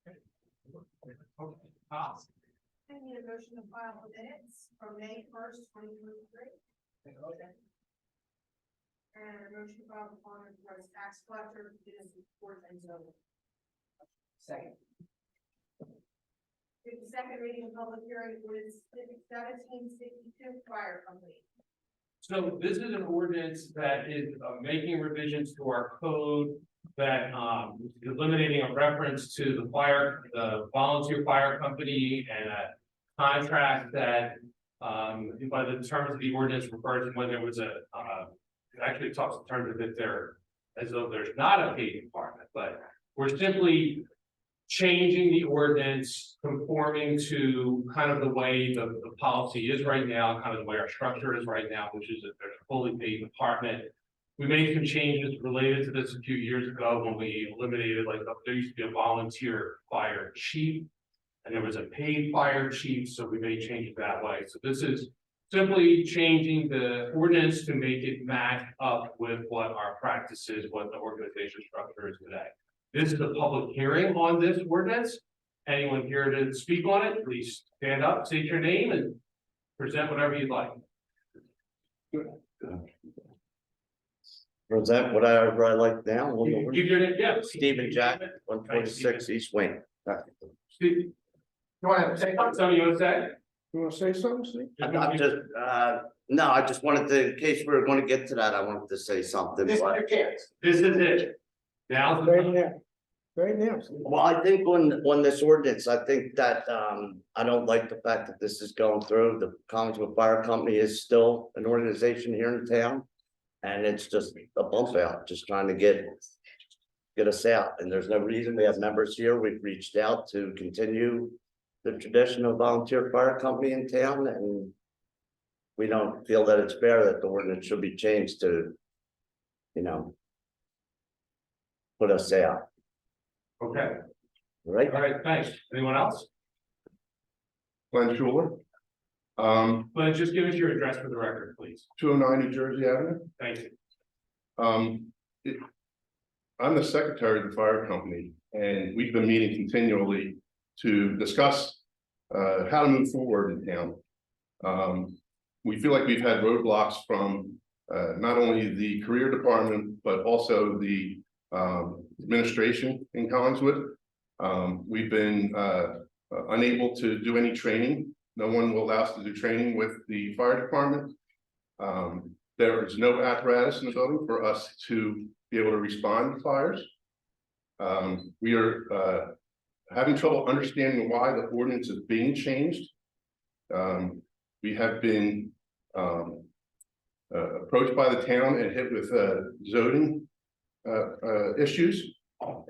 I need a motion to file the minutes from May 1st, 2023. And a motion to file the following as tax collector, business report and zoning. Second. The second reading of public hearing was 1762 Fire Company. So this is an ordinance that is making revisions to our code that is eliminating a reference to the volunteer fire company and a contract that by the terms of the ordinance refers to when there was it actually talks in terms of if there as though there's not a paid department, but we're simply changing the ordinance, conforming to kind of the way the policy is right now, kind of the way our structure is right now, which is that there's a fully paid department. We made some changes related to this a few years ago when we eliminated, like, there used to be a volunteer fire chief, and there was a paid fire chief, so we made changes that way. So this is simply changing the ordinance to make it match up with what our practice is, what the organization structure is today. This is a public hearing on this ordinance. Anyone here to speak on it, please stand up, state your name, and present whatever you'd like. Present whatever I like now. Give your name, yeah. Stephen Jack, 126 East Wayne. Steve, you want to say something? You want to say? You wanna say something, Steve? I'm just, no, I just wanted to, in case we were going to get to that, I wanted to say something. This but- is it. Now. Right now. Right now. Steve. Well, I think on this ordinance, I think that, I don't like the fact that this is going through. The Collingswood Fire Company is still an organization here in town. And it's just a bump out, just trying to get us out, and there's no reason. We have members here. We've reached out to continue the traditional volunteer fire company in town, and we don't feel that it's fair that the ordinance should be changed to, put us out, Okay, right? all right, thanks. Anyone else? Glenn Schuler, But just give us your address for the record, please. 209 New Jersey Avenue. Thank you. I'm the secretary of the fire company, and we've been meeting continually to discuss how to move forward in town. We feel like we've had roadblocks from not only the career department, but also the administration in Collingswood. We've been unable to do any training. No one will allow us to do training with the fire department. There is no apparatus in the building for us to be able to respond to fires. We are having trouble understanding why the ordinance is being changed. We have been approached by the town and hit with zoning issues.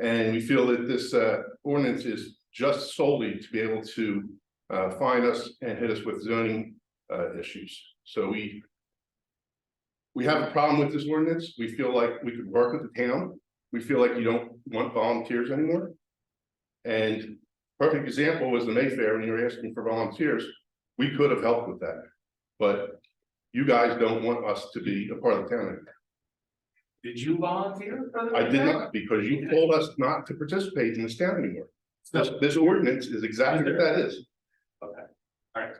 And we feel that this ordinance is just solely to be able to find us and hit us with zoning issues. So we have a problem with this ordinance. We feel like we could work with the town. We feel like you don't want volunteers anymore. And perfect example was the Mayfair, when you were asking for volunteers. We could have helped with that, but you guys don't want us to be a part of the town anymore. Did you volunteer for the? I did not, because you told us not to participate in this town anymore. This ordinance is exactly what that is. Okay, all right.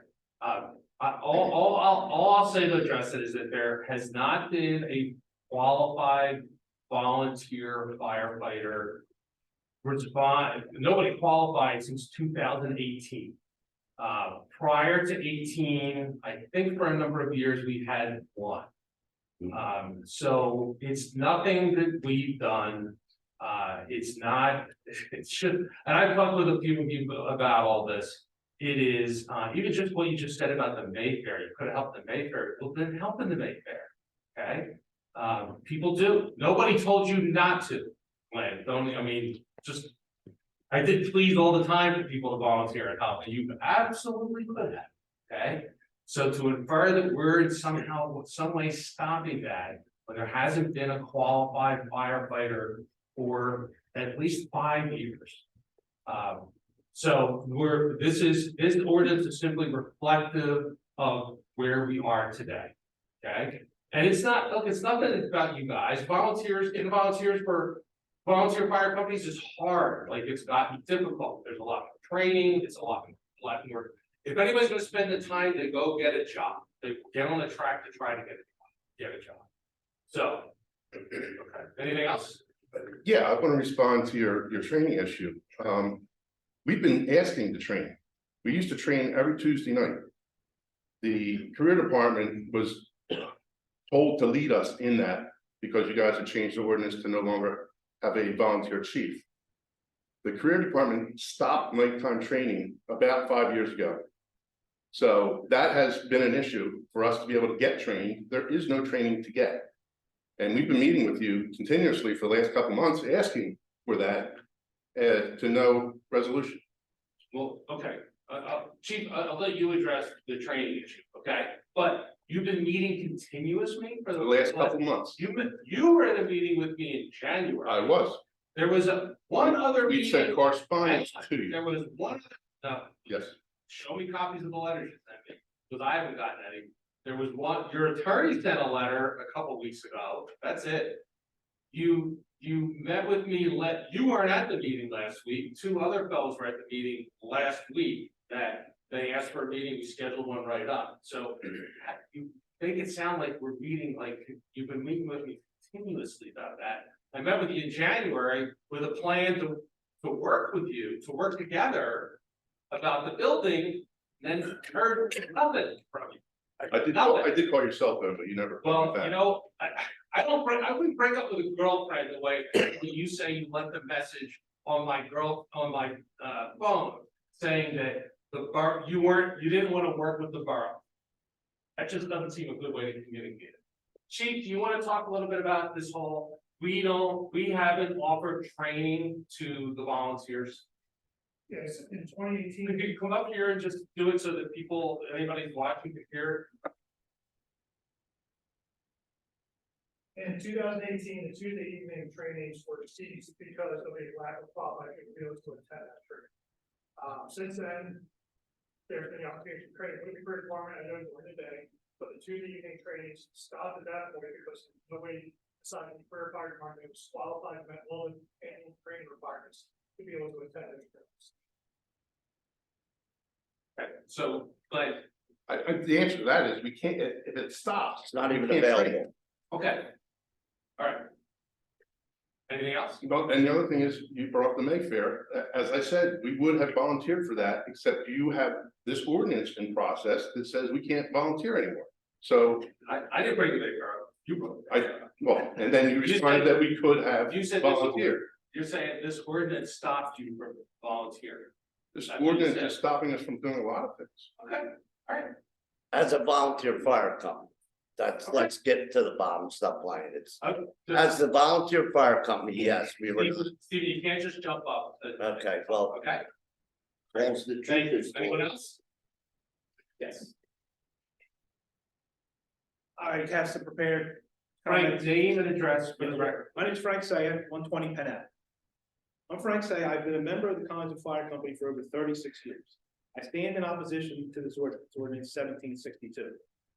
All I'll say to address it is that there has not been a qualified volunteer firefighter respond. Nobody qualified since 2018. Prior to 18, I think for a number of years we had one. So it's nothing that we've done. It's not, it should, and I've talked with a few of you about all this. It is, even just what you just said about the Mayfair, you could have helped the Mayfair. Well, then help in the Mayfair, okay? People do. Nobody told you not to, Glenn. Don't, I mean, just, I did please all the time for people to volunteer and help, and you absolutely could have, okay? So to infer that we're somehow, some way stopping that, when there hasn't been a qualified firefighter for at least 5 years. So this ordinance is simply reflective of where we are today, okay? And it's not, look, it's nothing about you guys, volunteers, getting volunteers for volunteer fire companies is hard, like it's gotten difficult, there's a lot of training, it's a lot more. If anybody's gonna spend the time to go get a job, they get on the track to try to get a job. So, okay, anything else? Yeah, I want to respond to your training issue. We've been asking to train. We used to train every Tuesday night. The career department was told to lead us in that because you guys had changed the ordinance to no longer have a volunteer chief. The career department stopped nighttime training about 5 years ago. So that has been an issue for us to be able to get trained. There is no training to get. And we've been meeting with you continuously for the last couple of months, asking for that, to no resolution. Well, okay, Chief, I'll let you address the training issue, okay? But you've been meeting continuously for For the last couple of months. You were in a meeting with me in January. I was. There was one other We sent meeting. correspondence to you. There was one, no, Yes. show me copies of the letters you sent me, because I haven't gotten any. There was one, your attorney sent a letter a couple weeks ago, that's it. You met with me, you weren't at the meeting last week, two other fellows were at the meeting last week, that they asked for a meeting, we scheduled one right up, so. You make it sound like we're meeting, like, you've been meeting with me continuously about that. I met with you in January with a plan to work with you, to work together about the building, and then heard nothing from you. I did call your cell phone, but you never. called Well, me back. you know, I wouldn't break up with a girlfriend the way you say you left a message on my phone saying that the borough, you didn't want to work with the borough. That just doesn't seem a good way to communicate it. Chief, do you want to talk a little bit about this whole, we haven't offered training to the volunteers? Yes, in 2018. Could you come up here and just do it so that people, anybody's watching can hear? In 2018, the Tuesday evening trainings were ceased because of a lack of qualified individuals to attend that training. Since then, there's been the opportunity to train with the career department, I know during the day, but the Tuesday evening trainings stopped at that point because nobody decided the career fire department was qualified, met all the annual training requirements to be able to attend those trainings. Okay, so, but, The answer to that is we can't, if it stops. It's not we even can't train. available. okay. All right. Anything else? Well, and the other thing is, you brought up the Mayfair, as I said, we would have volunteered for that, except you have this ordinance in process that says we can't volunteer anymore. So I didn't bring the big girl. You brought it. and then you responded that we could have You said volunteered. you're saying this ordinance stopped you from volunteering. This That's what you ordinance said. is stopping us from doing a lot of things. Okay, all right. As a volunteer fire company, let's get to the bottom, stop playing. It's, as the volunteer fire company, yes, we were, Steve, you can't just jump up. okay, well, Okay, that's the thank you. truth. Anyone else? Yes. All right, cast it prepared. Frank, name and address for the record. My name is Frank Saya, 120 Penn Ave. I'm Frank Saya. I've been a member of the Collins Fire Company for over 36 years. I stand in opposition to this ordinance, ordinance 1762.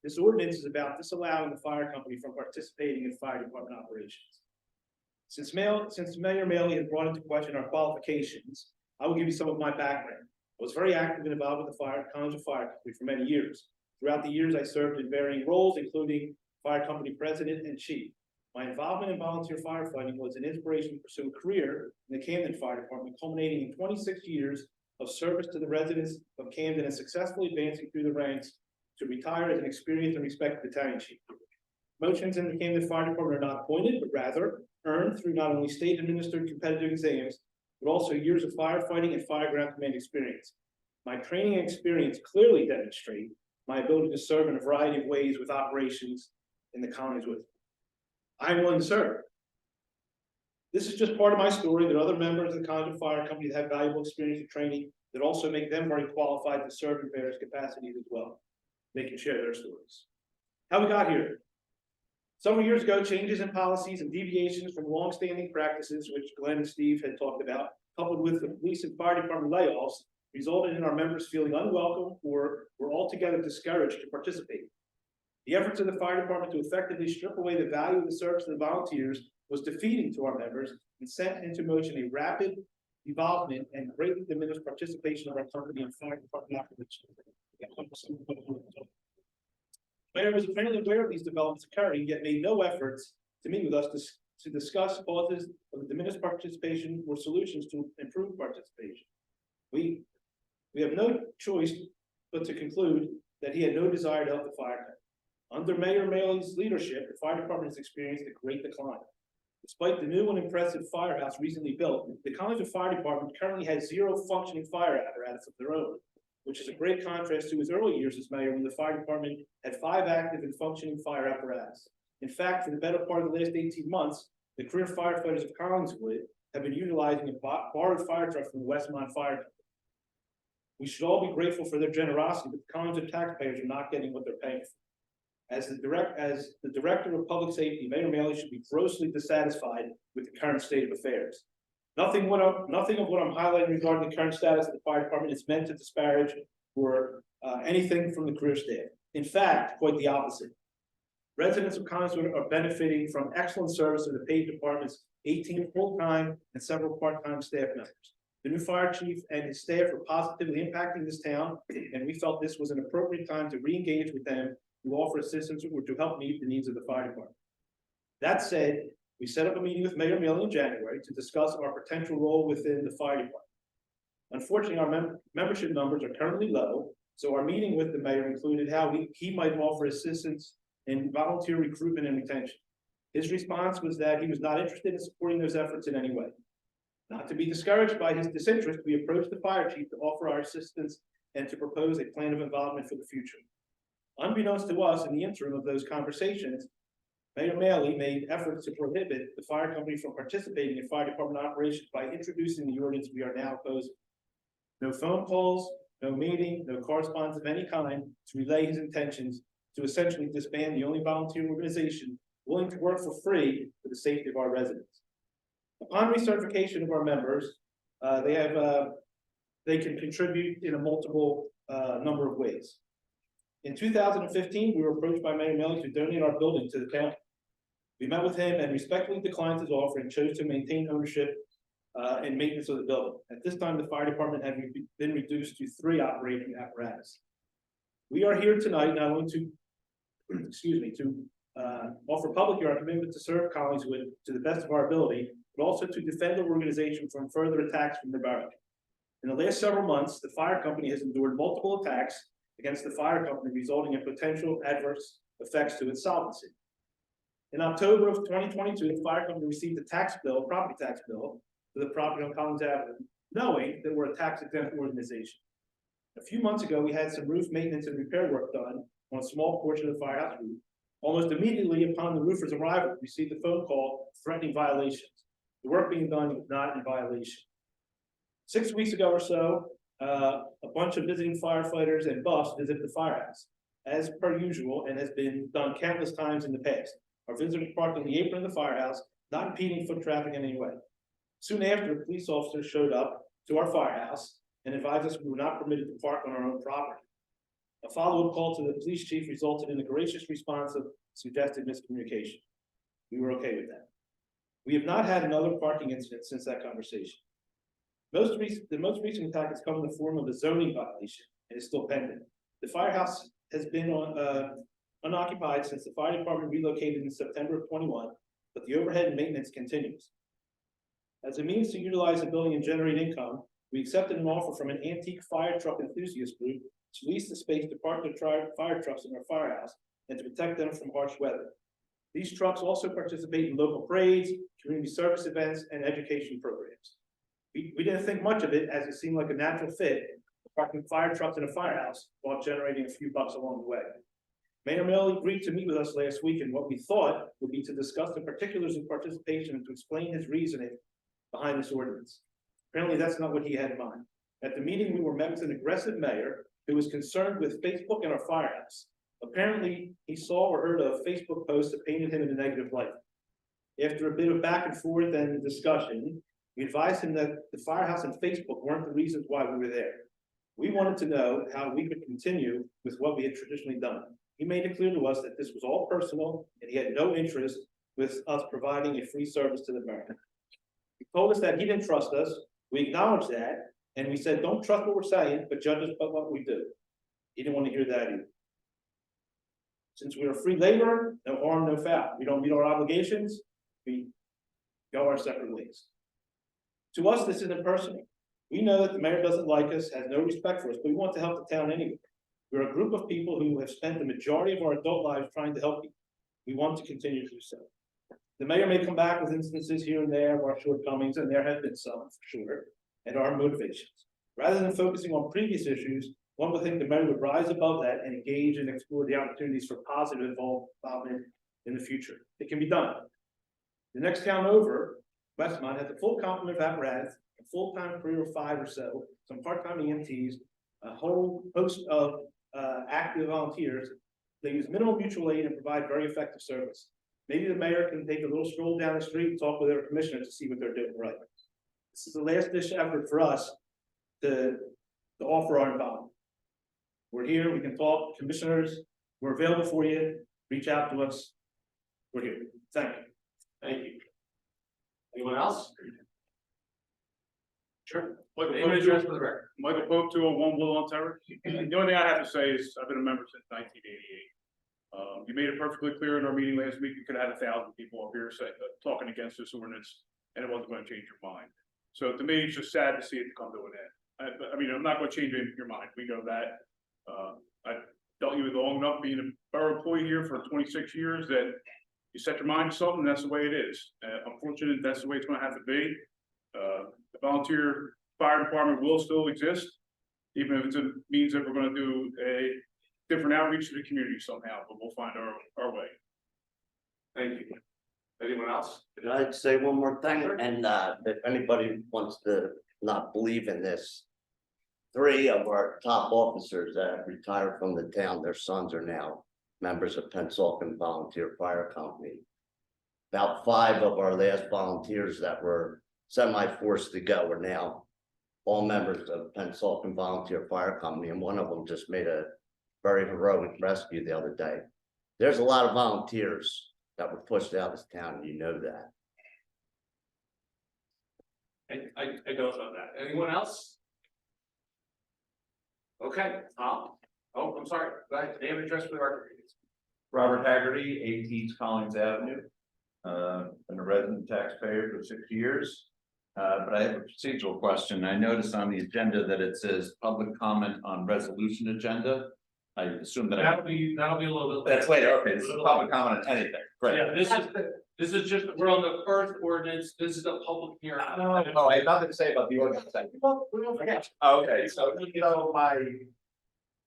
This ordinance is about disallowing the fire company from participating in fire department operations. Since Mayor Maley has brought into question our qualifications, I will give you some of my background. I was very active and involved with the Collins Fire Company for many years. Throughout the years, I served in varying roles, including fire company president and chief. My involvement in volunteer firefighting was an inspiration to pursue a career in the Camden Fire Department, culminating in 26 years of service to the residents of Camden and successfully advancing through the ranks to retire as an experienced and respected battalion chief. Promotions in the Camden Fire Department are not appointed, but rather earned through not only state-administered competitive exams, but also years of firefighting and fireground command experience. My training and experience clearly demonstrate my ability to serve in a variety of ways with operations in the Collingswood. I'm willing to serve. This is just part of my story that other members of the Collingswood Fire Company that have valuable experience and training that also make them very qualified to serve in various capacities as well. They can share their stories. How we got here. Several years ago, changes in policies and deviations from longstanding practices, which Glenn and Steve had talked about, coupled with the police and fire department layoffs, resulted in our members feeling unwelcome or were altogether discouraged to participate. The efforts of the fire department to effectively strip away the value of the service of the volunteers was defeating to our members and sent into motion a rapid involvement and greatly diminished participation of our company in fire department operations. Mayor was apparently aware of these developments occurring, yet made no efforts to meet with us to discuss causes of the diminished participation or solutions to improve participation. We have no choice but to conclude that he had no desire to help the fire company. Under Mayor Maley's leadership, the fire department has experienced a great decline. Despite the new and impressive firehouse recently built, the Collinsville Fire Department currently has 0 functioning fire apparatus of their own, which is a great contrast to his early years as mayor when the fire department had 5 active and functioning fire apparatus. In fact, for the better part of the last 18 months, the career firefighters of Collinswood have been utilizing a borrowed fire truck from the Westmont Fire Company. We should all be grateful for their generosity, but the Collinswood taxpayers are not getting what they're paying for. As the director of public safety, Mayor Maley should be grossly dissatisfied with the current state of affairs. Nothing of what I'm highlighting regarding the current status of the fire department is meant to disparage or anything from the career staff. In fact, quite the opposite. Residents of Collinswood are benefiting from excellent service of the paid department's 18 full-time and several part-time staff members. The new fire chief and his staff are positively impacting this town, and we felt this was an appropriate time to re-engage with them to offer assistance or to help meet the needs of the fire department. That said, we set up a meeting with Mayor Maley in January to discuss our potential role within the fire department. Unfortunately, our membership numbers are currently low, so our meeting with the mayor included how he might offer assistance in volunteer recruitment and retention. His response was that he was not interested in supporting those efforts in any way. Not to be discouraged by his disinterest, we approached the fire chief to offer our assistance and to propose a plan of involvement for the future. Unbeknownst to us, in the interim of those conversations, Mayor Maley made efforts to prohibit the fire company from participating in fire department operations by introducing the ordinance we are now opposing. No phone calls, no meeting, no correspondence of any kind to relay his intentions to essentially disband the only volunteer organization willing to work for free for the safety of our residents. Upon recertification of our members, they can contribute in a multiple number of ways. In 2015, we were approached by Mayor Maley to donate our building to the county. We met with him and respectfully declined his offer and chose to maintain ownership and maintenance of the building. At this time, the fire department had been reduced to 3 operating apparatus. We are here tonight not only to, offer publicly our commitment to serve Collinswood to the best of our ability, but also to defend the organization from further attacks from the borough. In the last several months, the fire company has endured multiple attacks against the fire company, resulting in potential adverse effects to its solvency. In October of 2022, the fire company received a property tax bill for the property on Collins Avenue, knowing that we're a tax-exempt organization. A few months ago, we had some roof maintenance and repair work done on a small portion of the firehouse roof. Almost immediately upon the roofer's arrival, we received a phone call threatening violations. The work being done was not in violation. 6 weeks ago or so, a bunch of visiting firefighters and buffs visit the firehouse, as per usual, and has been done countless times in the past. Our visitors parked on the apron of the firehouse, not impeding foot traffic in any way. Soon after, a police officer showed up to our firehouse and advised us we were not permitted to park on our own property. A follow-up call to the police chief resulted in a gracious response of suggested miscommunication. We were okay with that. We have not had another parking incident since that conversation. The most recent attack has come in the form of a zoning violation and is still pending. The firehouse has been unoccupied since the fire department relocated in September of 21, but the overhead and maintenance continues. As a means to utilize the building and generate income, we accepted an offer from an antique fire truck enthusiast group to lease the space to park their fire trucks in our firehouse and to protect them from harsh weather. These trucks also participate in local parades, community service events, and education programs. We didn't think much of it as it seemed like a natural fit, parking fire trucks in a firehouse while generating a few bucks along the way. Mayor Maley agreed to meet with us last week, and what we thought would be to discuss the particulars of participation and to explain his reasoning behind this ordinance. Apparently, that's not what he had in mind. At the meeting, we were met with an aggressive mayor who was concerned with Facebook and our firehouse. Apparently, he saw or heard a Facebook post that painted him in a negative light. After a bit of back and forth and discussion, we advised him that the firehouse and Facebook weren't the reasons why we were there. We wanted to know how we could continue with what we had traditionally done. He made it clear to us that this was all personal and he had no interest with us providing a free service to the mayor. He told us that he didn't trust us, we acknowledged that, and we said, don't trust what we're saying, but judge us by what we do. He didn't want to hear that either. Since we're free labor, no harm, no foul. We don't meet our obligations, we go our separate ways. To us, this isn't personal. We know that the mayor doesn't like us, has no respect for us, but we want to help the town anyway. We're a group of people who have spent the majority of our adult lives trying to help you. We want to continue to do so. The mayor may come back with instances here and there of our shortcomings, and there have been some for sure, and our motivations. Rather than focusing on previous issues, one would think the mayor would rise above that and engage and explore the opportunities for positive involvement in the future. It can be done. The next town over, Westmont, has a full complement of apparatus, a full-time crew of 5 or so, some part-time EMTs, a whole host of active volunteers. They use minimal mutual aid and provide very effective service. Maybe the mayor can take a little stroll down the street and talk with their commissioners to see what they're doing right. This is the last ditch effort for us to offer our involvement. We're here, we can talk, commissioners, we're available for you, reach out to us. We're here. Thank you. Thank you. Anyone else? Sure. Michael Name and Pope, address for the record. Michael Pope, 201 Woodlawn Terrace. The only thing I have to say is I've been a member since 1988. You made it perfectly clear in our meeting last week, you could have had 1,000 people up here talking against this ordinance, and it wasn't going to change your mind. So to me, it's just sad to see it come to an end. I mean, I'm not going to change your mind. We know that. I've dealt with you long enough being a borough employee here for 26 years that you set your mind to something, that's the way it is. Unfortunately, that's the way it's going to have to be. The volunteer fire department will still exist, even if it means that we're going to do a different outreach to the community somehow, but we'll find our way. Thank you. Anyone else? Can I say one more thing? And if anybody wants to not believe in this, 3 of our top officers that have retired from the town, their sons are now members of Pennsauken Volunteer Fire Company. About 5 of our last volunteers that were semi-forced to go are now all members of Pennsauken Volunteer Fire Company, and one of them just made a very heroic rescue the other day. There's a lot of volunteers that were pushed out of this town, and you know that. I don't know that. Anyone else? Okay, Tom? Oh, I'm sorry. Go ahead. Name and address for the record. Robert Haggerty, 18 Collins Avenue. Been a resident taxpayer for 6 years. But I have a procedural question. I noticed on the agenda that it says public comment on resolution agenda. I assume that. That'll be a little bit. That's later. Okay, this is public comment on anything. Great. Yeah, this is just, we're on the first ordinance. This is a public hearing. Oh, I have nothing to say about the ordinance. Okay, so you know, my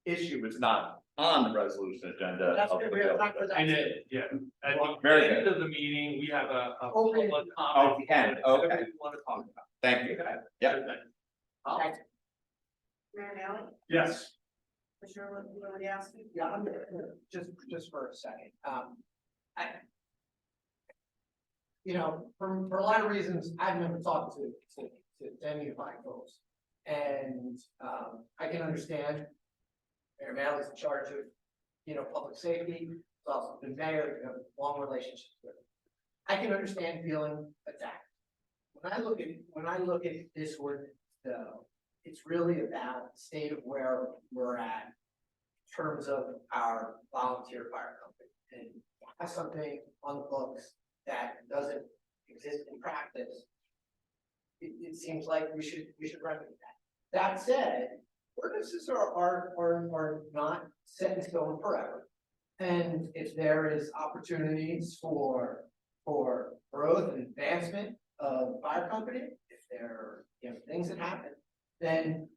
issue is not on the resolution agenda. That's good, we have time for that. And yeah, at the Very end of the meeting, we have a Okay. public Oh, comment. the end, okay. Whatever you want to talk about. Thank you. Yeah. Okay. Mayor Nelly, Yes. Commissioner Lewandowski. Yeah, I'm just for a second, for a lot of reasons, I've never talked to any of my folks. And, I can understand Mayor Malley's in charge of, public safety, he's also been mayor, you have long relationships with him. I can understand feeling attacked. When I look at this ordinance, though, it's really about the state of where we're at in terms of our volunteer fire company. And have something on the books that doesn't exist in practice. It seems like we should remedy that. That said, ordinances are not set in stone forever. And if there is opportunities for growth and advancement of the fire company, if there are, things that happen, then,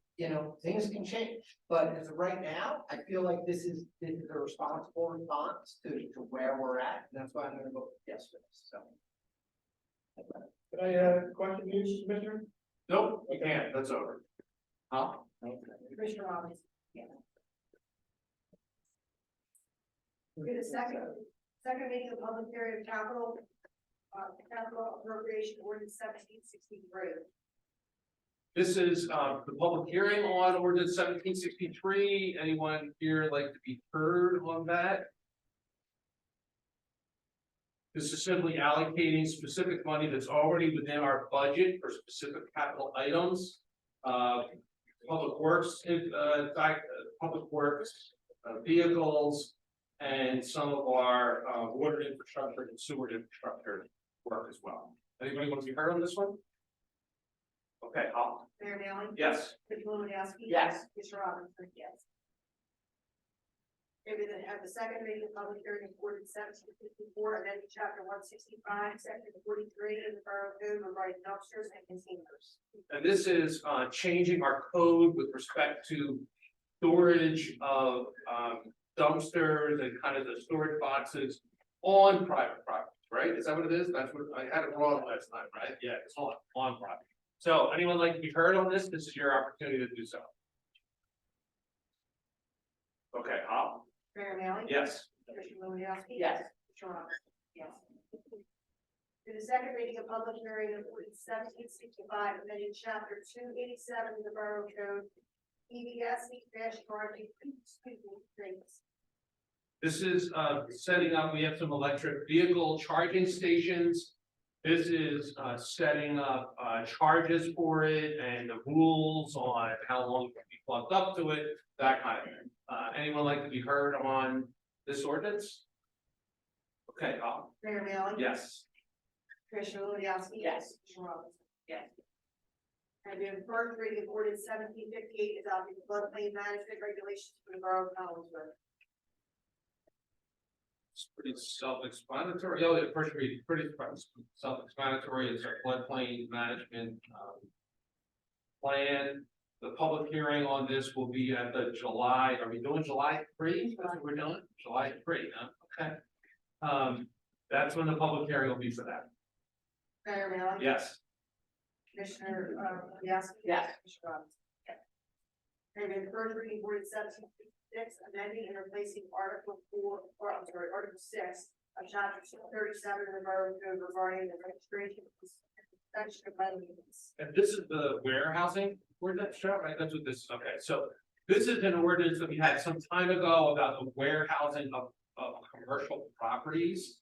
things can change. But as of right now, I feel like this is a responsible response to where we're at, and that's why I'm gonna vote yes for this, so. Can I, question you, Commissioner? Nope, you can't. That's over. Huh? Commissioner Robbins. Yeah. Get a second reading of public hearing of capital appropriation ordinance 1763. This is the public hearing on ordinance 1763. Anyone here like to be heard on that? This is simply allocating specific money that's already within our budget for specific capital items. Public works, public works, vehicles, and some of our water infrastructure and sewer infrastructure work as well. Anybody want to be heard on this one? Okay, Mayor Melly. yes. Commissioner Lewandowski. Yes. Commissioner Robinson, yes. Maybe then have the second reading of public hearing of ordinance 1754, amending chapter 165, section 43 in the Borough Code regarding dumpsters and containers. And this is changing our code with respect to storage of dumpsters and kind of the storage boxes on private property, right? Is that what it is? That's what I had it wrong last time, right? Yeah, it's on property. So anyone like to be heard on this? This is your opportunity to do so. Okay, Mayor Melly. yes. Commissioner Lewandowski. Yes. Commissioner Robinson, yes. To the second reading of public hearing of ordinance 1765, amending chapter 287 of the Borough Code, EVS, dash charging, things. This is setting up, we have some electric vehicle charging stations. This is setting up charges for it and the rules on how long it can be plugged up to it, that kind of thing. Anyone like to be heard on this ordinance? Okay, Mayor Melly. yes. Commissioner Lewandowski. Yes. Commissioner Robinson. Yes. And then first reading of ordinance 1758, adopting the floodplain management regulations for the Borough of Collinsville. It's pretty self-explanatory. Oh, the first reading, pretty self-explanatory. It's a floodplain management plan. The public hearing on this will be at the July, are we doing July 3? That's what we're doing? July 3, huh? Okay. That's when the public hearing will be for that. Mayor Melly. Yes. Commissioner Lewandowski. Yes. Commissioner Robinson. And then first reading of ordinance 1756, amending and replacing Article 6 of chapter 237 of the Borough Code regarding the registration of inspection of units. And this is the warehousing ordinance, right? That's what this is. Okay, so this is an ordinance that we had some time ago about the warehousing of commercial properties.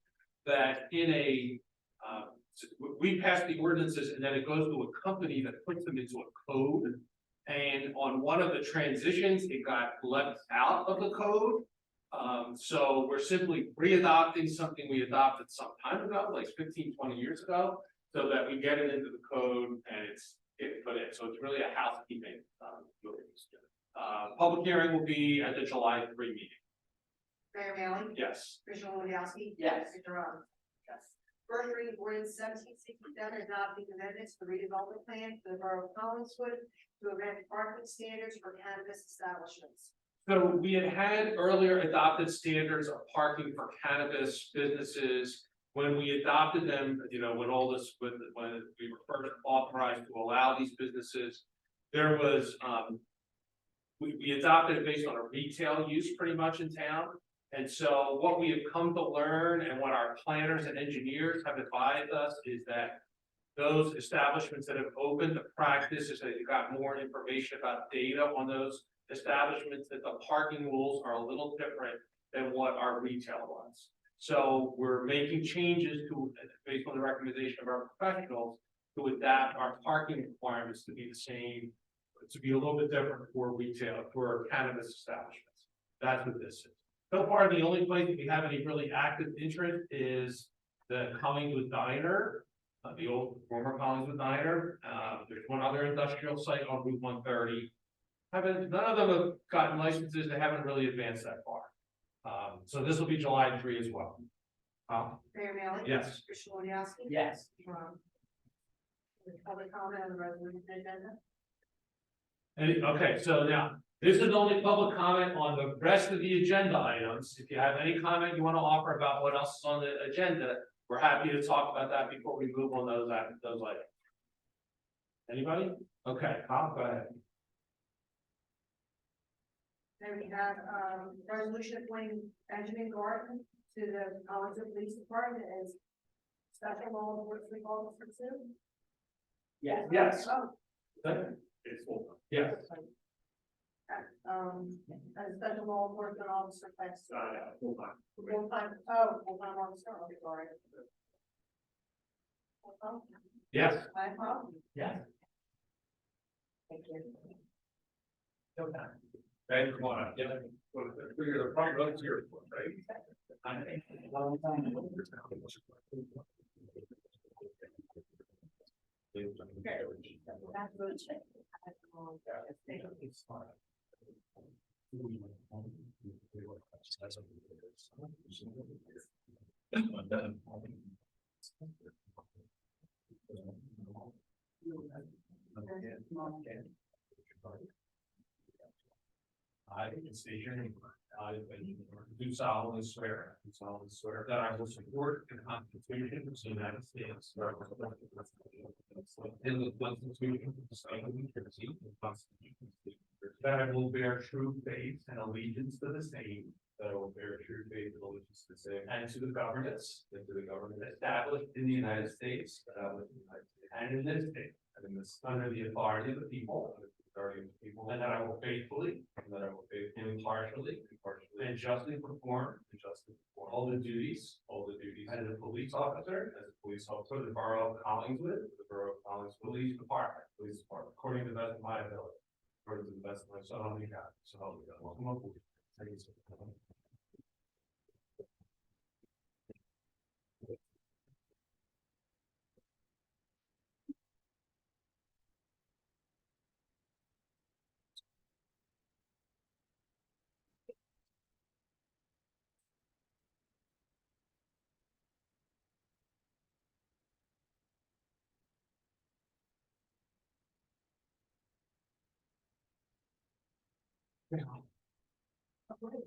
That in a, we pass the ordinances and then it goes to a company that puts them into a code. And on one of the transitions, it got left out of the code. So we're simply re-adopting something we adopted some time ago, like 15, 20 years ago. So that we get it into the code and it's put in. So it's really a housekeeping. Public hearing will be at the July 3 meeting. Mayor Melly. Yes. Commissioner Lewandowski. Yes. Commissioner Robinson. Yes. First reading of ordinance 1767, adopting amendments to the redevelopment plan for the Borough of Collinswood to amend parking standards for cannabis establishments. So we had earlier adopted standards of parking for cannabis businesses. When we adopted them, when all this, when we were first authorized to allow these businesses, there was, we adopted it based on a retail use pretty much in town. And so what we have come to learn and what our planners and engineers have advised us is that those establishments that have opened the practice is that you got more information about data on those establishments, that the parking rules are a little different than what our retail was. So we're making changes to, based on the recommendation of our professionals, to adapt our parking requirements to be the same, to be a little bit different for retail, for cannabis establishments. That's what this is. So far, the only place that we have any really active interest is the Collingswood Diner, the old former Collingswood Diner. There's one other industrial site on Route 130. None of them have gotten licenses. They haven't really advanced that far. So this will be July 3 as well. Mayor Melly. Yes. Commissioner Lewandowski. Yes. Public comment on the resolution agenda. Okay, so now, this is only public comment on the rest of the agenda items. If you have any comment you want to offer about what else is on the agenda, we're happy to talk about that before we move on those items. Anybody? Okay, Kyle, go ahead. Then we have, resolution appointing Benjamin Garden to the Collinswood Police Department as special law enforcement officer two. Yes. Yes. Oh, Yes. as a special law enforcement officer, class two. Full-time. Full-time, full-time officer, okay, sorry. Full-time? Yes. My problem? Yeah. Thank you. Ben, come on up. Yeah. Figure the front row to your foot, right? That's good. I can see your name. I do solemnly swear. That I will support the Constitution of the United States. In the Constitution of the State of New Jersey. The Constitution of the State of New Jersey. That I will bear true faith and allegiance to the same. That I will bear true faith and allegiance to the same. And to the governments. And to the government established in the United States. And in this state. And in this, under the authority of the people. And that I will faithfully. Impartially. And justly perform. All the duties. As a police officer. For the borough of Collingswood. Police Department. According to the best of my ability. According to the best of my, so help me God. So help me God. Welcome aboard. Thank you, sir.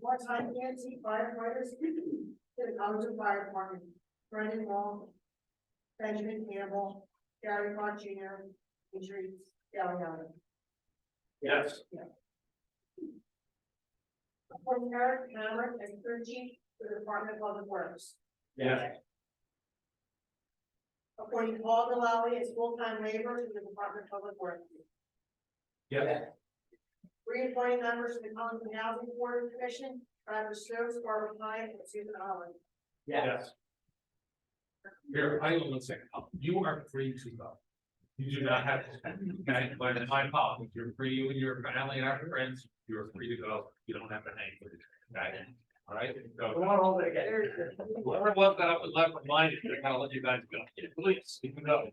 Part-time EMT firefighters to the College Fire Department, Brendan Wong, Benjamin Campbell, Gary Clark Jr., Patrice Galliano. Yes. Appointing Eric Cameron as crew chief to the Department of Public Works. Yes. Appointing Paul Delaley as full-time laborer to the Department of Public Works. Yes. Reappointing members to the Collins Housing Board Commission, Travis Stokes, Barbara Pine, and Susan Holland. Yes. Here, hang on one second. You are free to go. You do not have to. Okay, but in my policy, you're free, you and your family and our friends, you're free to go. You don't have to hang with it. Okay? All right? Go. Whoever it was that I was left reminded, I'll let you guys go. Please, you can go.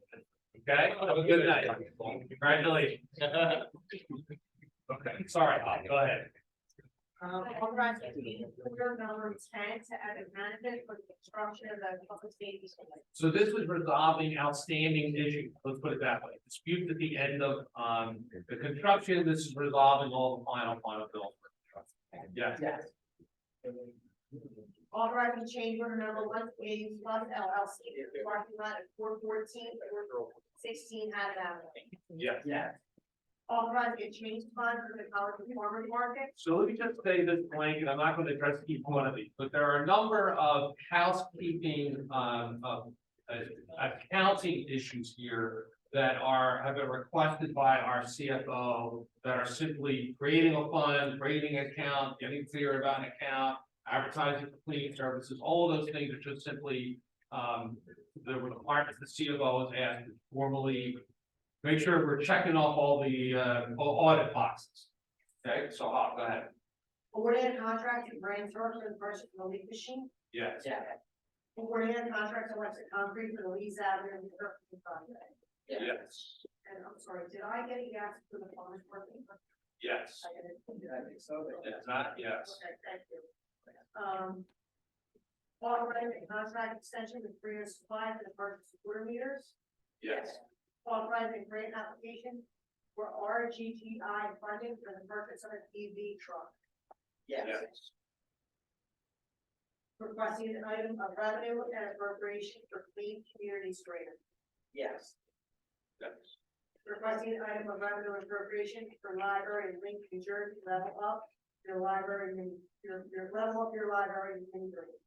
Okay? Have a good night. Congratulations. Okay, sorry, go ahead. Authorizing order number 10 to add a management for the construction of the public safety. So this was resolving outstanding issues, let's put it that way, disputes at the end of, the construction, this is resolving all the final bills. For construction. Yes. Authorizing change order number 180 plus LLC, parking lot at 414, 16 Haddon Avenue. Yes. Authorizing a change fund for the College Farmers Market. So let me just say this blanket, I'm not going to address each one of these, but there are a number of housekeeping, accounting issues here that have been requested by our CFO that are simply creating a fund, creating an account, getting clear about an account, advertising for cleaning services, all of those things are just simply, the requirements the CFO has asked to formally make sure we're checking off all the, audit boxes. Okay, so, go ahead. Awarding a contract to Grand Source for the purchase of a leak machine. Yes. Awarding a contract to Alexa Concrete for the Lee's Avenue construction project. Yes. And I'm sorry, did I get a yes for the farmers market? Yes. I didn't. It's not, yes. Okay, thank you. Authorizing a contract extension with Freer Supply for the purchase of water meters. Yes. Authorizing grant application for RGTI funding for the purchase of an EV truck. Yes. Requesting an item of revenue and appropriation for clean community stream. Yes. Yes. Requesting an item of revenue and appropriation for library in Lincoln, New Jersey, level up your library, your level up your library in New Jersey.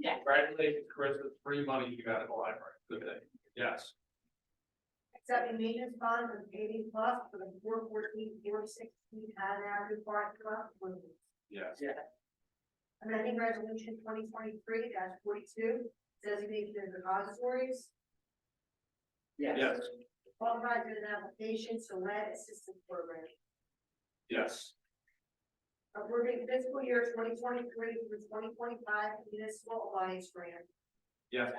Congratulations, Chris, it's free money you got at the library, good day, yes. Accepting maintenance bond from paving plus for the 416 Haddon Avenue parking lot. Yes. Amending resolution 2023-42, designation of depositories. Yes. Authorizing an application to lead assistance program. Yes. Approving fiscal year 2023 through 2025 municipal alliance grant. Yes.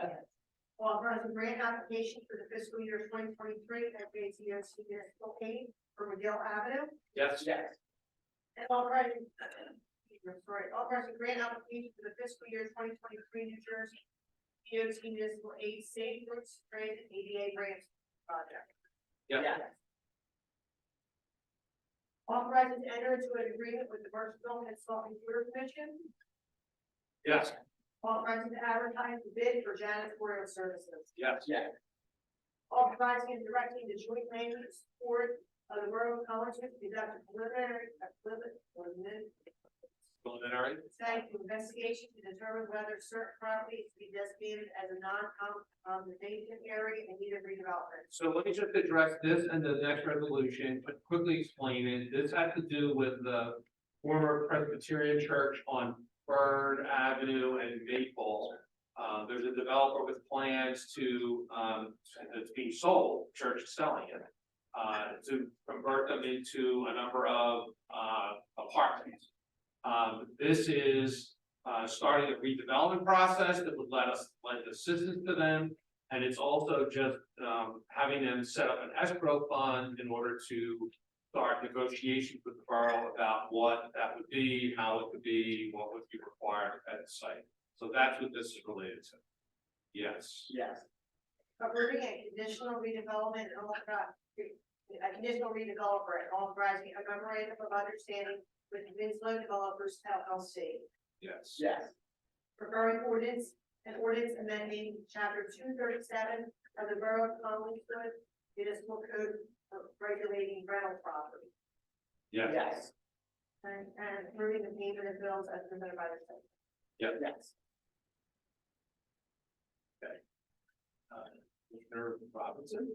Authorizing grant application for the fiscal year 2023 at JTOC municipal aid for McGill Avenue. Yes. And authorizing grant application for the fiscal year 2023 New Jersey DOT municipal aid safe routes transit ADA grant project. Yes. Authorizing to enter into an agreement with the Mercantile and Salt and Water Commission. Yes. Authorizing to advertise the bid for janitorial services. Yes. Authorizing and directing the joint planning and support of the Borough of Collinsville to conduct a preliminary investigation to determine whether certain properties to be designated as a non-condemnation area in need of redevelopment. So let me just address this and the next resolution, but quickly explain it. This has to do with the former Presbyterian Church on Burn Avenue and Maple. There's a developer with plans to, it's being sold, church is selling it, to convert them into a number of, apartments. This is, starting a redevelopment process that would lend assistance to them. And it's also just, having them set up an escrow fund in order to start negotiations with the borough about what that would be, how it would be, what would be required at the site. So that's what this is related to. Yes. Approving a conditional redevelopment and a conditional redeveloper and authorizing a memorandum of understanding with Winslow Developers LLC. Yes. Preparing ordinance amending chapter 237 of the Borough of Collinsville Municipal Code of regulating rental property. Yes. And approving the payment of bills as presented by the state. Mr. Robinson?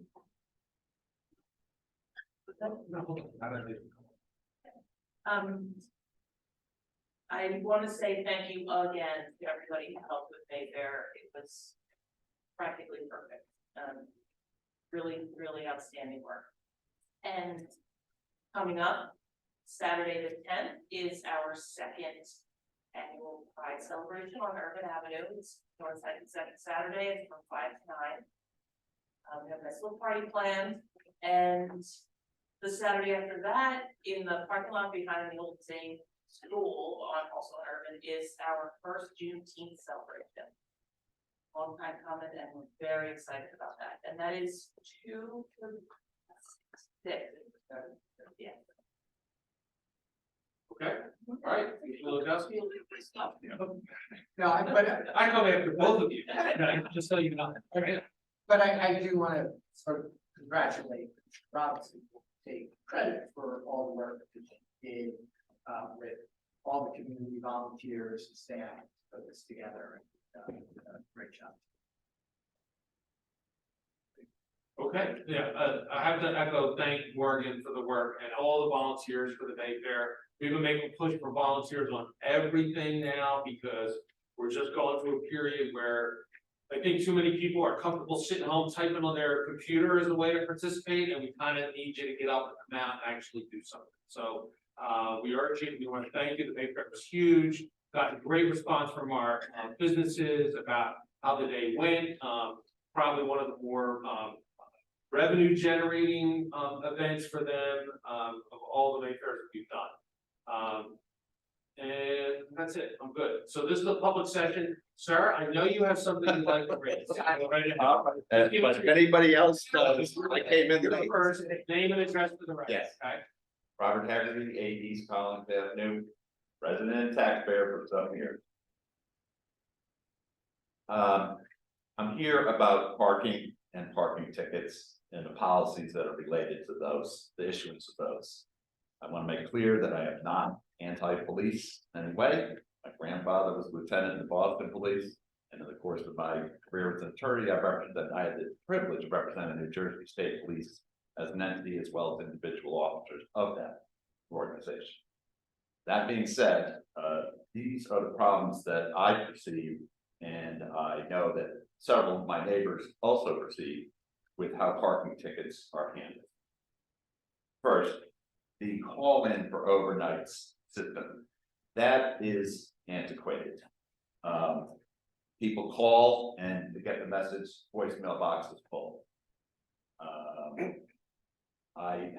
I want to say thank you again to everybody who helped with Mayfair. It was practically perfect. Really outstanding work. And coming up, Saturday the 10th is our second annual Pride celebration on Urban Avenue. It's on second Saturday. It's from 5 to 9. We have a nice little party planned, and the Saturday after that, in the parking lot behind the old Zane School on also on Urban, is our first Juneteenth celebration. Long time coming, and we're very excited about that. And that is 2 to 6. Yeah. Okay, all right. No, I come after both of you, just so you know. but I do want to sort of congratulate Robinson, take credit for all the work that she did, with all the community volunteers and staff to put this together. Great job. Okay, I have to echo, thank Morgan for the work and all the volunteers for the Mayfair. We've been making a push for volunteers on everything now because we're just going through a period where I think too many people are comfortable sitting home typing on their computer as a way to participate, and we kind of need you to get up and come out and actually do something. So we urge you, we want to thank you. The Mayfair was huge, got a great response from our businesses about how the day went. Probably one of the more revenue generating events for them of all the Mayfairs that we've done. And that's it, I'm good. So this is a public session. Sir, I know you have something you'd like to raise. Go right ahead. But if anybody else does, I came in late. First, name and address for the record. Yes. Okay? Robert Haggerty, 8 East Collins Avenue, resident and taxpayer for some years. I'm here about parking and parking tickets and the policies that are related to those, the issuance of those. I want to make clear that I am not anti-police in any way. My grandfather was lieutenant in the Boston Police, And in the course of my career as an attorney, I had the privilege of representing New Jersey State Police as an entity as well as individual officers of that organization. That being said, these are the problems that I perceive, and I know that several of my neighbors also perceive with how parking tickets are handled. First, the call in for overnights system, that is antiquated. People call and they get the message, voicemail box is full. I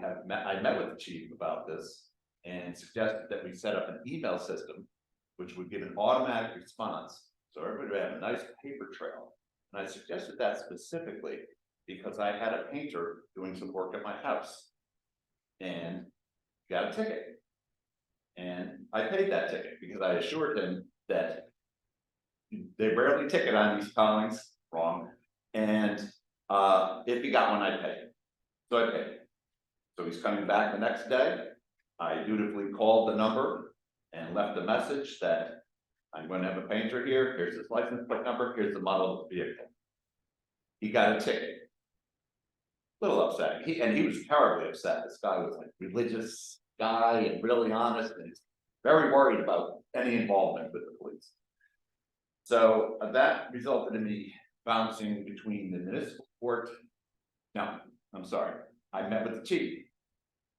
met with the chief about this and suggested that we set up an email system which would give an automatic response, so everybody would have a nice paper trail. And I suggested that specifically because I had a painter doing some work at my house and got a ticket. And I paid that ticket because I assured him that they rarely ticket on these callings, wrong. And if he got one, I paid. So I paid. So he's coming back the next day. I dutifully called the number and left a message that I'm going to have a painter here. Here's his license plate number. Here's the model of the vehicle. He got a ticket. A little upset. He was terribly upset. This guy was like a religious guy and really honest, and he's very worried about any involvement with the police. So that resulted in me bouncing between the municipal court. No, I'm sorry. I met with the chief.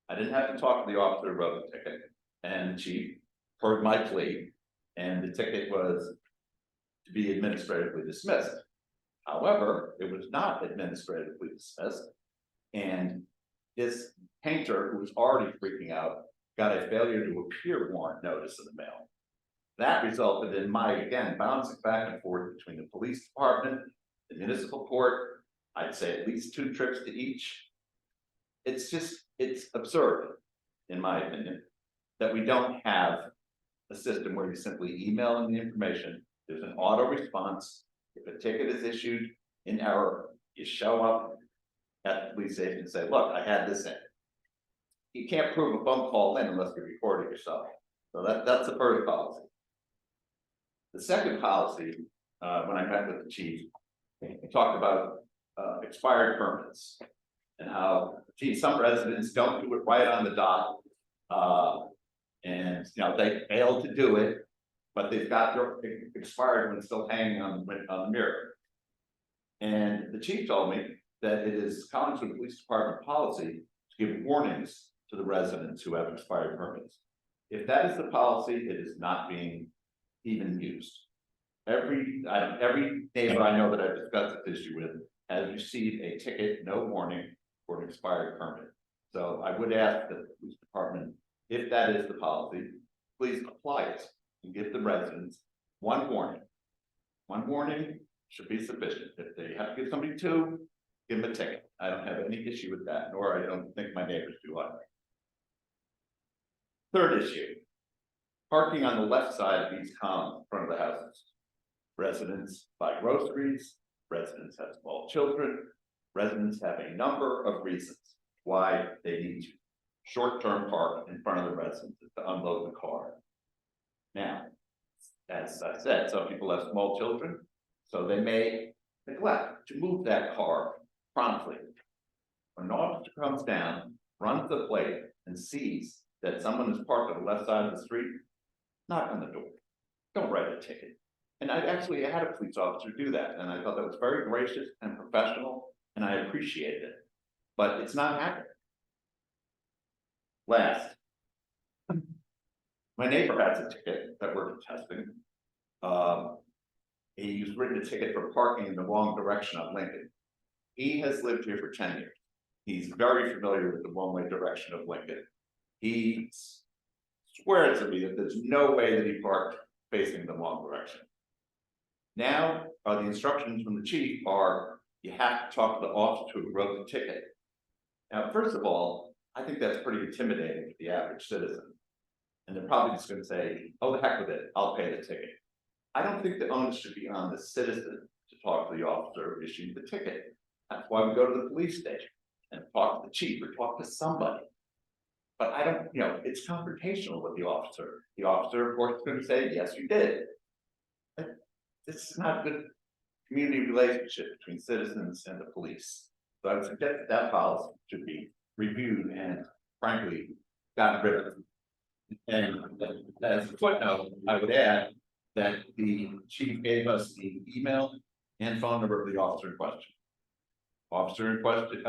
I didn't have to talk to the officer who wrote the ticket, and the chief heard my plea, and the ticket was to be administratively dismissed. However, it was not administratively dismissed, and this painter, who was already freaking out, got a failure to appear warrant notice in the mail. That resulted in my, again, bouncing back and forth between the police department, the municipal court. I'd say at least 2 trips to each. It's absurd, in my opinion, that we don't have a system where you simply email in the information. There's an auto response. If a ticket is issued in error, you show up at the police station and say, look, I had this in. You can't prove a phone call in unless you record it yourself. So that's the first policy. The second policy, when I met with the chief, we talked about expired permits and how, gee, some residents don't do it right on the dot. And they fail to do it, but they've got their expired one still hanging on the mirror. And the chief told me that it is Collingswood Police Department policy to give warnings to the residents who have expired permits. If that is the policy, it is not being even used. Every neighbor I know that I've discussed this issue with has received a ticket, no warning, for an expired permit. So I would ask that the police department, if that is the policy, please apply it and give the residents one warning. One warning should be sufficient. If they have to give somebody 2, give them a ticket. I don't have any issue with that, nor I don't think my neighbors do either. Third issue, parking on the left side of each column in front of the houses. Residents buy groceries, residents have small children, residents have a number of reasons why they need to short-term park in front of the residence to unload the car. Now, as I said, some people have small children, so they may neglect to move that car promptly. When an officer comes down, runs the plate, and sees that someone is parked on the left side of the street, knock on the door. Don't write a ticket. And I actually had a police officer do that, and I thought that was very gracious and professional, and I appreciated it. But it's not happening. Last, my neighbor has a ticket that we're contesting. He's written a ticket for parking in the wrong direction on Lincoln. He has lived here for 10 years. He's very familiar with the one-way direction of Lincoln. He swears to me that there's no way that he parked facing the wrong direction. Now, the instructions from the chief are, you have to talk to the officer who wrote the ticket. Now, first of all, I think that's pretty intimidating to the average citizen. And they're probably just gonna say, oh, the heck with it, I'll pay the ticket. I don't think the onus should be on the citizen to talk to the officer who issued the ticket. That's why we go to the police station and talk to the chief or talk to somebody. But I don't, it's confrontational with the officer. The officer, of course, is gonna say, yes, you did. this is not good community relationship between citizens and the police. So I would suggest that policy should be reviewed and frankly, gotten rid of. And as a footnote, I would add that the chief gave us the email and phone number of the officer in question. Officer in question,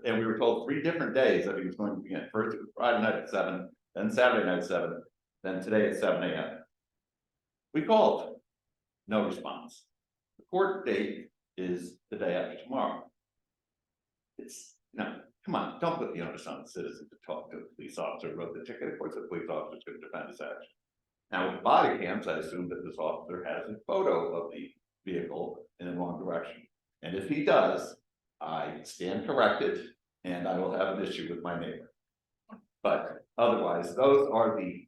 and we were told 3 different days that he was going to be in. First, it was Friday night at 7, then Saturday night at 7, then today at 7 a.m. We called, no response. The court date is the day after tomorrow. It's, no, come on, don't put the onus on the citizen to talk to the police officer who wrote the ticket. Of course, the police officer is going to defend his action. Now, with body cams, I assume that this officer has a photo of the vehicle in the wrong direction. And if he does, I stand corrected and I will have an issue with my neighbor. But otherwise, those are the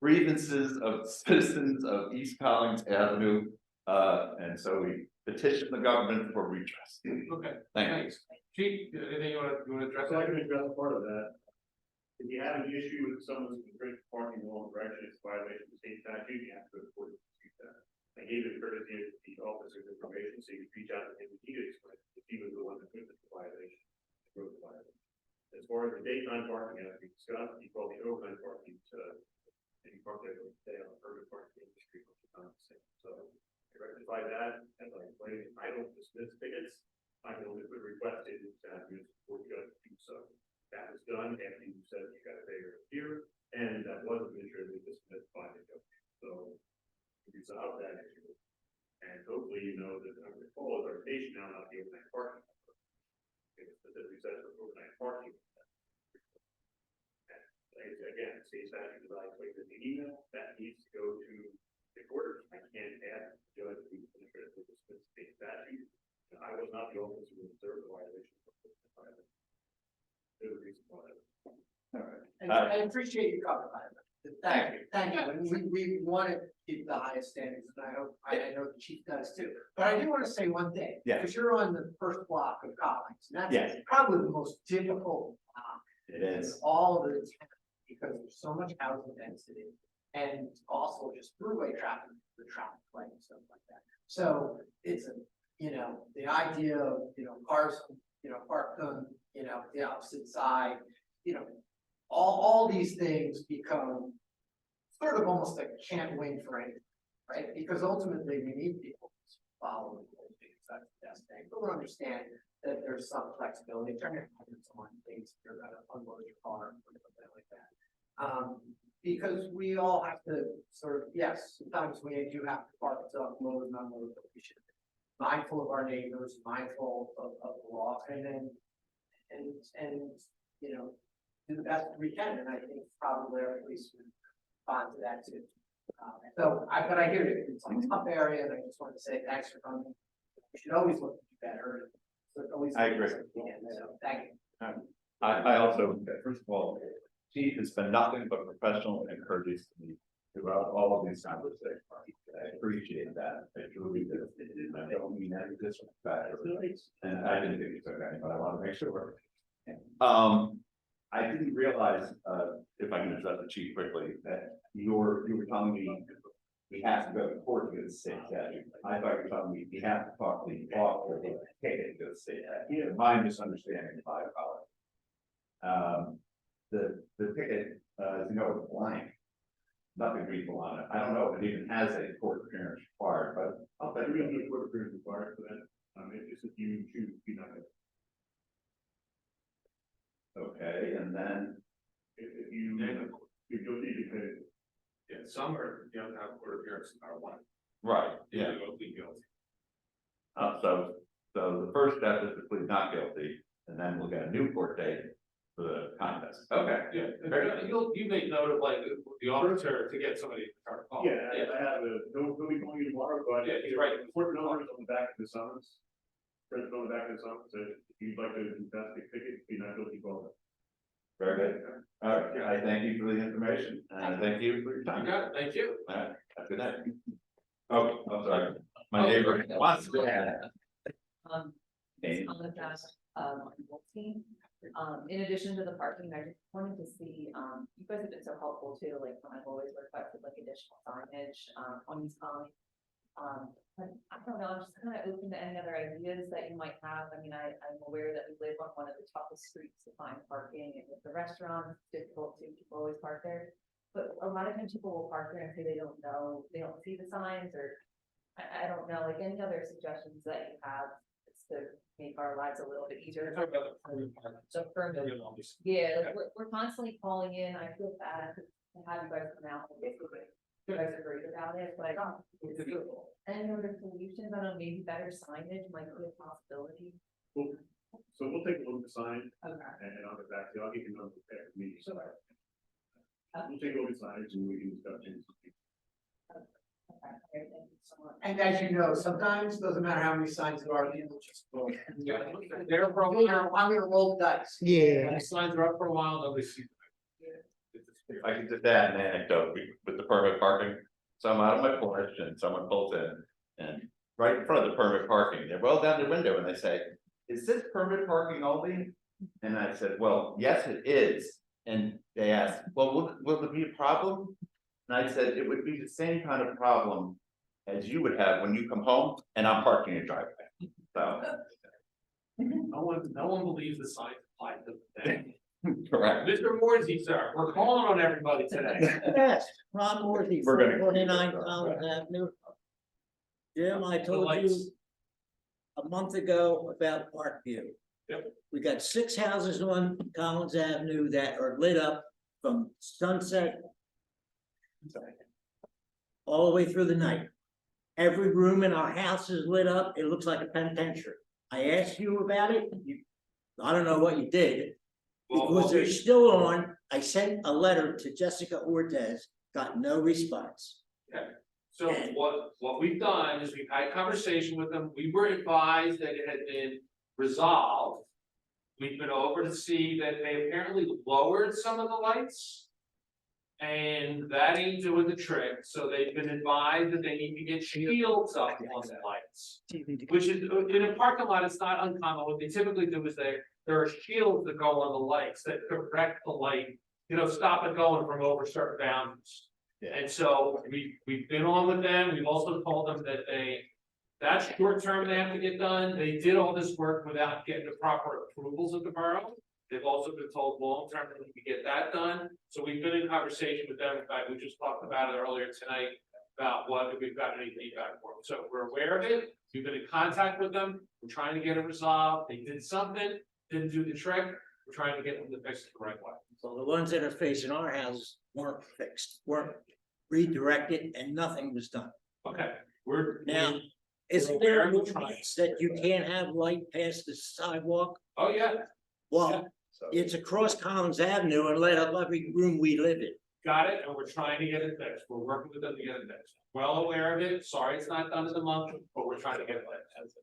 grievances of citizens of East Collins Avenue. And so we petition the government for redress. Okay, Thank you. thanks. Chief, anything you wanna address? So I can address part of that. If you have an issue with someone who's been parking in the wrong direction, it's a violation of the state statute, you have to report it to that. I gave it courtesy of the officer's information, so you can reach out to him if he could explain, if he was the one that committed the violation. Wrote the violation. As far as the daytime parking, as we discussed, you call the overnight parking to, and you park there during the day on the urban parking in the street, which is not the same. So I rectify that, and like, I don't dismiss tickets. I can only put a request in to have you support judge to do so. That was done after you said you got to pay your here, and that was administratively dismissed by the judge. So we resolved that issue. And hopefully, you know that the call is our station now, not the overnight parking. It specifically says for overnight parking. And again, state statute is like the email that needs to go to the court. I can't ask the judge to administratively dismiss state statute. I was not the officer who observed the violation. There's a reason why. All right. And I appreciate you coming by. Thank you, thank you. And we want to keep the highest standards, and I hope, I know the chief does too. But I do want to say one thing. Yeah. Because you're on the first block of Collins, and that's Yes. probably the most difficult block It in is. all of the town, because there's so much housing density. And also just throughway traffic, the traffic light and stuff like that. So it's a, the idea of, cars, parked on, the opposite side, all these things become sort of almost like can't win for anything, right? Because ultimately we need people to follow the rules, because that's the best thing. But we understand that there's some flexibility, turn your heads on things, you're gonna unload your car or something like that. Because we all have to sort of, yes, sometimes we do have to park to upload and unload, but we should be mindful of our neighbors, mindful of the law, and then, do the best we can, and I think probably our police would respond to that too. But I hear you, it's a tough area, and I just want to say thanks for coming. We should always look to do better. I agree. So, thank you. I also, first of all, Chief has been nothing but professional and courteous to me throughout all of these conversations. I appreciate that. I truly do. And I don't mean that disrespect. And I didn't think you took that, but I want to make sure. I didn't realize, if I can address the chief quickly, that you were telling me we have to go to court to get the state statute. I thought you were telling me we have to talk to the officer to take it to the state statute. My misunderstanding, my apologies. The ticket, as you know, it's blank. Nothing readable on it. I don't know if it even has a court appearance required, but I'll bet There is no court appearance required for that. It's just if you choose to not. okay, and then, If you guilty, you pay. Yeah, some are, you have to have court appearance in R1. right, yeah. You plead guilty. So the first step is to plead not guilty, and then we'll get a new court date for the contest. Okay. Yeah, Very good. you make note of like the officer to get somebody to start calling. Yeah, I have he'll be calling you tomorrow, but. Yeah, he's right. The court number is on the back of the summons. Printed on the back of the summons, so if you'd like to contest the ticket, be not guilty, call it. Very good. All right, I thank you for the information, and thank you for your time. You got it, thank you. All right, have a good night. Oh, I'm sorry, my neighbor wants to add. It's on the back, team. In addition to the parking, I just wanted to see, you guys have been so helpful too, like when I've always requested like additional signage, on East Collins. But I don't know, I'm just kind of open to any other ideas that you might have. I mean, I'm aware that we live on one of the toughest streets to find parking, and with the restaurant, it's difficult to, people always park there. But a lot of times people will park there and say they don't know, they don't see the signs, or I don't know, like any other suggestions that you have to make our lives a little bit easier. Talk about the permit part. So permit. Yeah, like, we're constantly calling in, I feel bad to have you guys come out, you guys are great about it, but any other solutions, I don't know, maybe better signage might be a possibility. So we'll take a look at the sign Okay. and I'll get back to you. I'll give you another meeting. Sure. We'll take a look at signage and we can discuss things. Okay, thank you so much. And as you know, sometimes doesn't matter how many signs there are, people just go. There for a while. I'm gonna roll the dice. The signs are up for a while, nobody sees them. If I could just add an anecdote with the permit parking, so I'm out of my porch and someone pulls in. And right in front of the permit parking, they roll down the window and they say, is this permit parking only? And I said, well, yes, it is. And they asked, well, will there be a problem? And I said, it would be the same kind of problem as you would have when you come home and I'm parking your driveway. So, No one believes the signs apply to them. correct. Mr. Morsey, sir, we're calling on everybody today. Yes, Ron Morty, We're gonna- 449 Collins Avenue. Jim, I told you lights. a month ago about Parkview. Yep. We got 6 houses on Collins Avenue that are lit up from sunset all the way through the night. Every room in our house is lit up. It looks like a penitentiary. I asked you about it. I don't know what you did. Because they're still on. I sent a letter to Jessica Ortez, got no response. So what we've done is we've had conversation with them, we were advised that it had been resolved. We've been over to see that they apparently lowered some of the lights. And that ain't doing the trick, so they've been advised that they need to get shields up on the lights. Which is, in a parking lot, it's not uncommon, what they typically do is there are shields that go on the lights that correct the light, stop it going from over certain boundaries. And so we've been on with them, we've also told them that that's short term, they have to get done, they did all this work without getting the proper approvals of the borough. They've also been told long term that we can get that done, so we've been in conversation with them, in fact, we just talked about it earlier tonight. About what, if we've got any feedback for them, so we're aware of it, we've been in contact with them, we're trying to get it resolved, they did something, didn't do the trick, we're trying to get them to fix it the right way. So the ones that are facing our houses weren't fixed, weren't redirected, and nothing was done. Okay, we're Now, is we're there aware a and we're ordinance that you can't have light past the sidewalk? Oh, yeah, Well, it's across Collins Avenue and light up every room we live in. got it, and we're trying to get it fixed, we're working with them to get it fixed. Well aware of it, sorry it's not done in a month, but we're trying to get it fixed.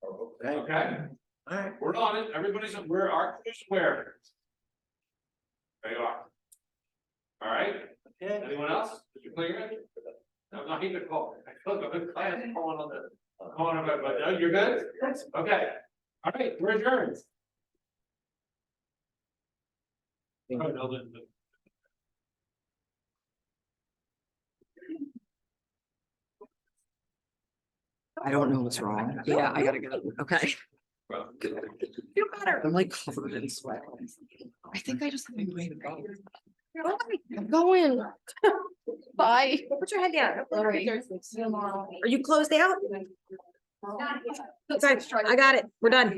Okay, Okay, all right. we're on it, our crew's aware of it. There you are. All right, anyone else? Did you clear it? I'm not even calling, I feel like I'm in class calling on but no, you're good? Okay, all right, we're adjourned. Oh, no, I don't know what's wrong. Yeah, I gotta go. Okay. Well, Feel better. I'm like covered in sweat. I think I just have my way to go. I'm going. Bye. Put your head down. Sorry. Are you closed out? Sorry, I got it. We're done.